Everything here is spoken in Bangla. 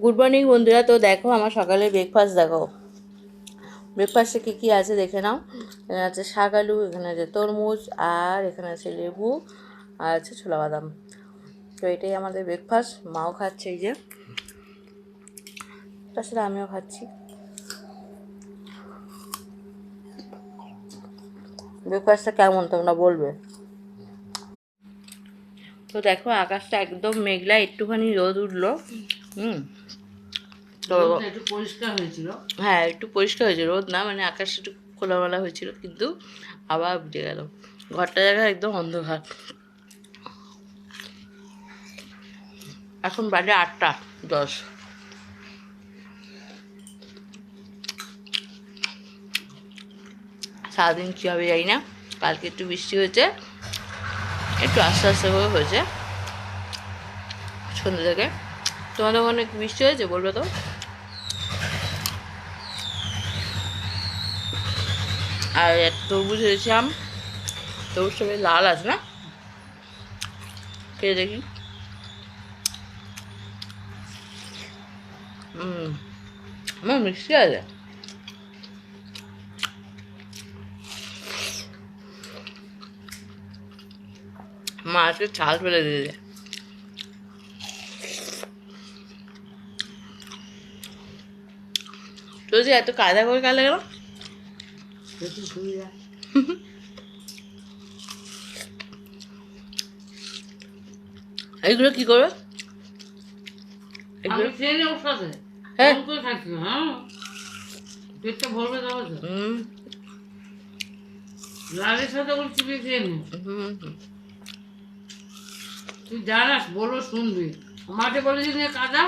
গুড মর্নিং বন্ধুরা। তো দেখো আমার সকালে ব্রেকফাস্ট দেখো। ব্রেকফাস্টে কী কী আছে দেখে নাও। এখানে আছে শাক আলু, এখানে আছে তরমুজ, আর এখানে আছে লেবু, আর আছে ছোলা বাদাম। তো এটাই আমাদের ব্রেকফাস্ট। মাও খাচ্ছে এই যে, তাছাড়া আমিও খাচ্ছি। ব্রেকফাস্টটা কেমন তোমরা বলবে। তো দেখো আকাশটা একদম মেঘলা, একটুখানি রোদ উঠলো। তো একটু পরিষ্কার হয়েছিল। হ্যাঁ, একটু পরিষ্কার হয়েছে, রোদ না, মানে আকাশ একটু খোলামেলা হয়েছিল, কিন্তু আবার উঠে গেল। ঘরটা জায়গা একদম অন্ধকার। এখন বাজে 8:10। সারাদিন কী হবে জানি না। কালকে একটু বৃষ্টি হয়েছে, একটু আস্তে আস্তে করে হয়েছে সন্ধ্যে থেকে। তোমাদের ওখানে কি বৃষ্টি হয়েছে বলবে তো। আর একটা তরমুজ হয়েছিলাম, তরমুজটা বেশ লাল আছে না, খেয়ে দেখি। আমার মিষ্টি আছে। মা আজকে ছাল ফেলে দিয়েছে। তো যে এত কায়দা করে কালে গেল। এইগুলো কি করবে? আমি খেয়ে নেই ওর সাথে। হ্যাঁ, ফোন করে থাকি। হ্যাঁ, পেটটা ভরবে তবে তো। লালের সাথে ওর চিবিয়ে খেয়ে নি। তুই জানাস, বলো শুনবি। মাঠে বলেছিস কাদা